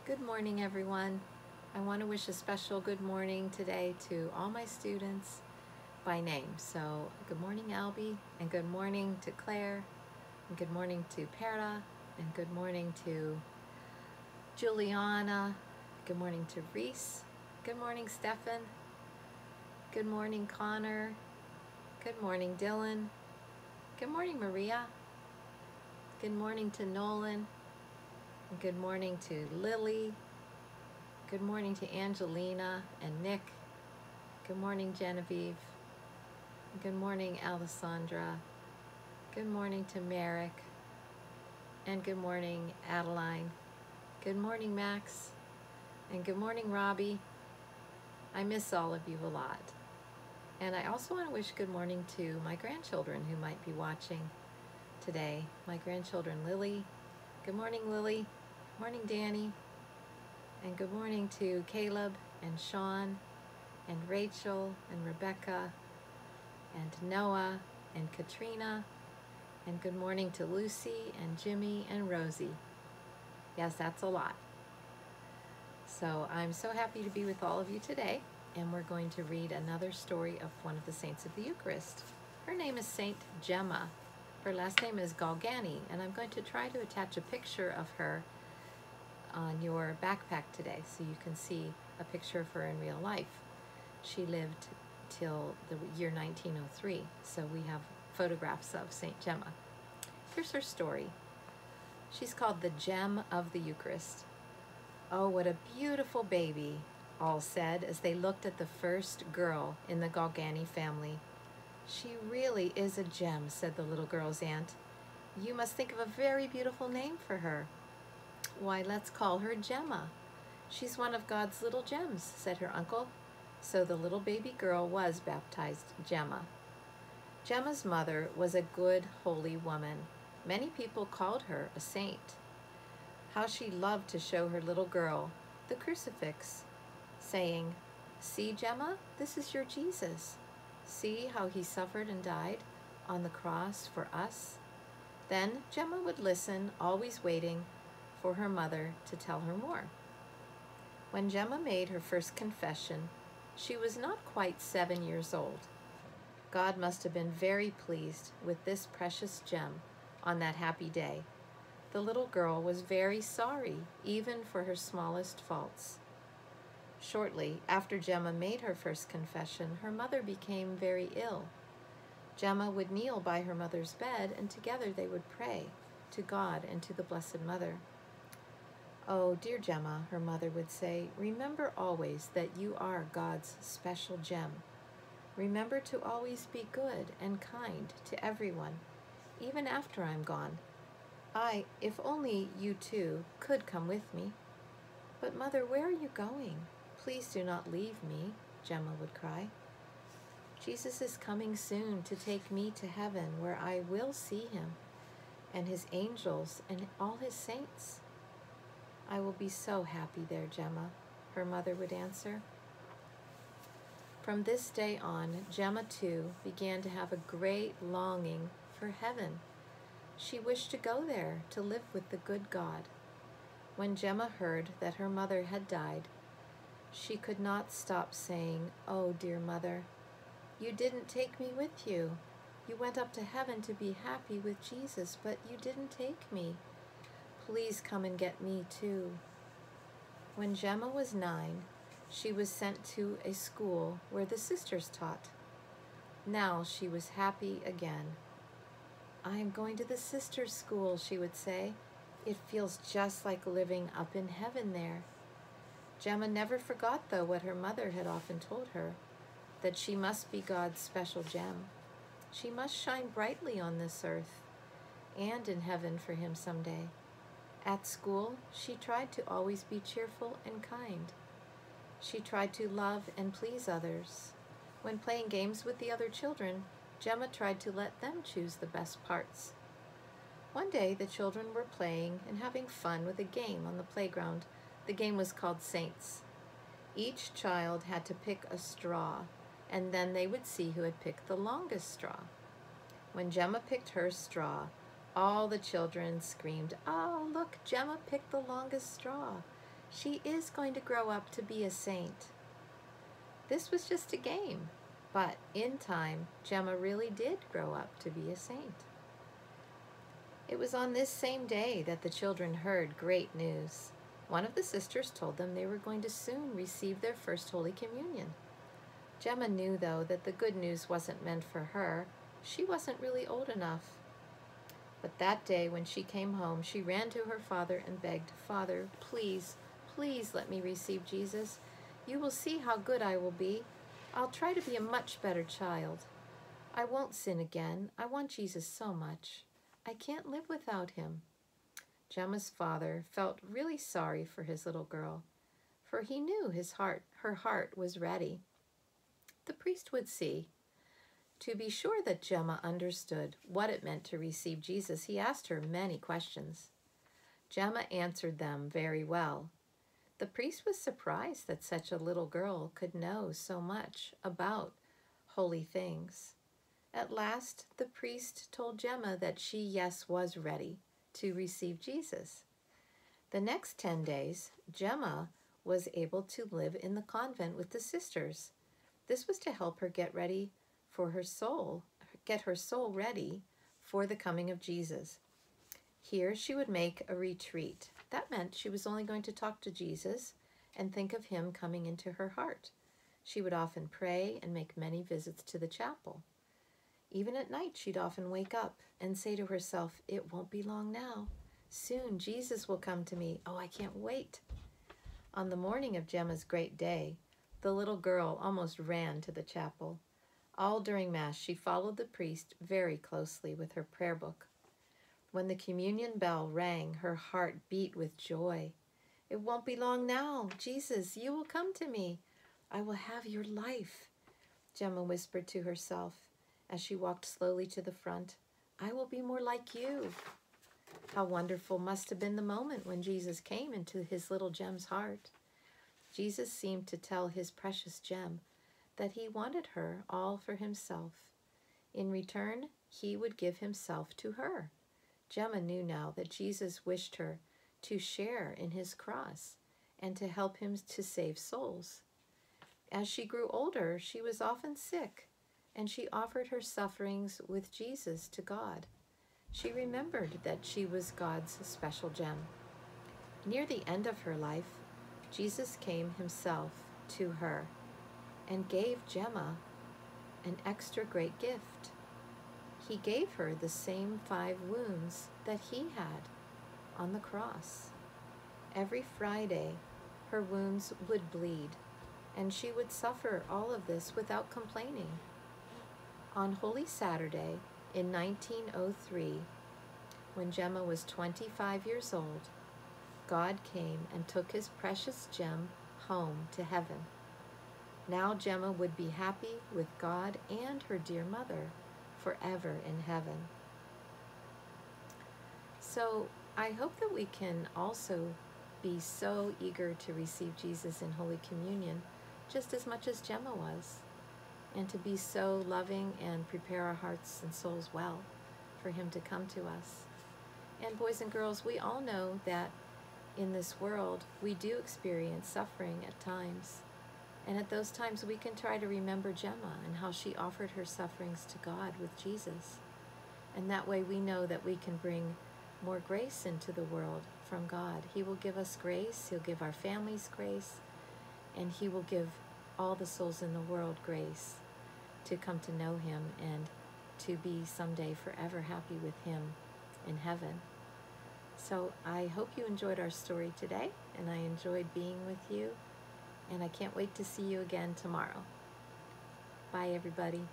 Good morning, everyone. I want to wish a special good morning today to all my students by name. So good morning, Albie, and good morning to Claire, and good morning to Perla, and good morning to Juliana, good morning to Reese, good morning, Stefan, good morning, Connor, good morning, Dylan, good morning, Maria, good morning to Nolan, and good morning to Lily. Good morning to Angelina and Nick. Good morning, Genevieve. Good morning, Alessandra. Good morning to Merrick. And good morning, Adeline. Good morning, Max. And good morning, Robbie. I miss all of you a lot. And I also want to wish good morning to my grandchildren who might be watching today. My grandchildren, Lily. Good morning, Lily. Morning, Danny. And good morning to Caleb and Sean and Rachel and Rebecca and Noah and Katrina. And good morning to Lucy and Jimmy and Rosie. Yes, that's a lot. So I'm so happy to be with all of you today. And we're going to read another story of one of the saints of the Eucharist. Her name is Saint Gemma. Her last name is Galgani. And I'm going to try to attach a picture of her on your backpack today so you can see a picture of her in real life. She lived till the year 1903, so we have photographs of Saint Gemma. Here's her story. She's called the Gem of the Eucharist. Oh, what a beautiful baby, all said as they looked at the first girl in the Galgani family. She really is a gem, said the little girl's aunt. You must think of a very beautiful name for her. Why, let's call her Gemma. She's one of God's little gems, said her uncle. So the little baby girl was baptized Gemma. Gemma's mother was a good, holy woman. Many people called her a saint. How she loved to show her little girl the crucifix, saying, "See, Gemma, this is your Jesus. See how he suffered and died on the cross for us." Then Gemma would listen, always waiting for her mother to tell her more. When Gemma made her first confession, she was not quite 7 years old. God must have been very pleased with this precious gem on that happy day. The little girl was very sorry, even for her smallest faults. Shortly after Gemma made her first confession, her mother became very ill. Gemma would kneel by her mother's bed, and together they would pray to God and to the Blessed Mother. "Oh, dear Gemma," her mother would say, "remember always that you are God's special gem. Remember to always be good and kind to everyone, even after I'm gone. If only you too could come with me." "But Mother, where are you going? Please do not leave me," Gemma would cry. "Jesus is coming soon to take me to heaven, where I will see him and his angels and all his saints." "I will be so happy there, Gemma," her mother would answer. From this day on, Gemma too began to have a great longing for heaven. She wished to go there to live with the good God. When Gemma heard that her mother had died, she could not stop saying, "Oh, dear mother, you didn't take me with you. You went up to heaven to be happy with Jesus, but you didn't take me. Please come and get me too." When Gemma was 9, she was sent to a school where the sisters taught. Now she was happy again. "I am going to the sisters' school," she would say. "It feels just like living up in heaven there." Gemma never forgot, though, what her mother had often told her, that she must be God's special gem. She must shine brightly on this earth and in heaven for him someday. At school, she tried to always be cheerful and kind. She tried to love and please others. When playing games with the other children, Gemma tried to let them choose the best parts. One day, the children were playing and having fun with a game on the playground. The game was called Saints. Each child had to pick a straw, and then they would see who had picked the longest straw. When Gemma picked her straw, all the children screamed, "Oh, look, Gemma picked the longest straw." She is going to grow up to be a saint. This was just a game, but in time, Gemma really did grow up to be a saint. It was on this same day that the children heard great news. One of the sisters told them they were going to soon receive their first Holy Communion. Gemma knew, though, that the good news wasn't meant for her. She wasn't really old enough. But that day when she came home, she ran to her father and begged, "Father, please, please let me receive Jesus. You will see how good I will be. I'll try to be a much better child. I won't sin again. I want Jesus so much. I can't live without him." Gemma's father felt really sorry for his little girl, for he knew her heart was ready. The priest would see. To be sure that Gemma understood what it meant to receive Jesus, he asked her many questions. Gemma answered them very well. The priest was surprised that such a little girl could know so much about holy things. At last, the priest told Gemma that she, yes, was ready to receive Jesus. The next 10 days, Gemma was able to live in the convent with the sisters. This was to help her get her soul ready for the coming of Jesus. Here she would make a retreat. That meant she was only going to talk to Jesus and think of him coming into her heart. She would often pray and make many visits to the chapel. Even at night, she'd often wake up and say to herself, "It won't be long now. Soon Jesus will come to me. Oh, I can't wait." On the morning of Gemma's great day, the little girl almost ran to the chapel. All during Mass, she followed the priest very closely with her prayer book. When the communion bell rang, her heart beat with joy. "It won't be long now. Jesus, you will come to me. I will have your life," Gemma whispered to herself as she walked slowly to the front. "I will be more like you." How wonderful must have been the moment when Jesus came into his little Gem's heart. Jesus seemed to tell his precious Gem that he wanted her all for himself. In return, he would give himself to her. Gemma knew now that Jesus wished her to share in his cross and to help him to save souls. As she grew older, she was often sick, and she offered her sufferings with Jesus to God. She remembered that she was God's special Gem. Near the end of her life, Jesus came himself to her and gave Gemma an extra great gift. He gave her the same 5 wounds that he had on the cross. Every Friday, her wounds would bleed, and she would suffer all of this without complaining. On Holy Saturday in 1903, when Gemma was 25 years old, God came and took his precious Gem home to heaven. Now Gemma would be happy with God and her dear mother forever in heaven. So I hope that we can also be so eager to receive Jesus in Holy Communion just as much as Gemma was, and to be so loving and prepare our hearts and souls well for him to come to us. And boys and girls, we all know that in this world we do experience suffering at times. And at those times we can try to remember Gemma and how she offered her sufferings to God with Jesus. And that way we know that we can bring more grace into the world from God. He will give us grace, he'll give our families grace, and he will give all the souls in the world grace to come to know him and to be someday forever happy with him in heaven. So I hope you enjoyed our story today, and I enjoyed being with you, and I can't wait to see you again tomorrow. Bye, everybody.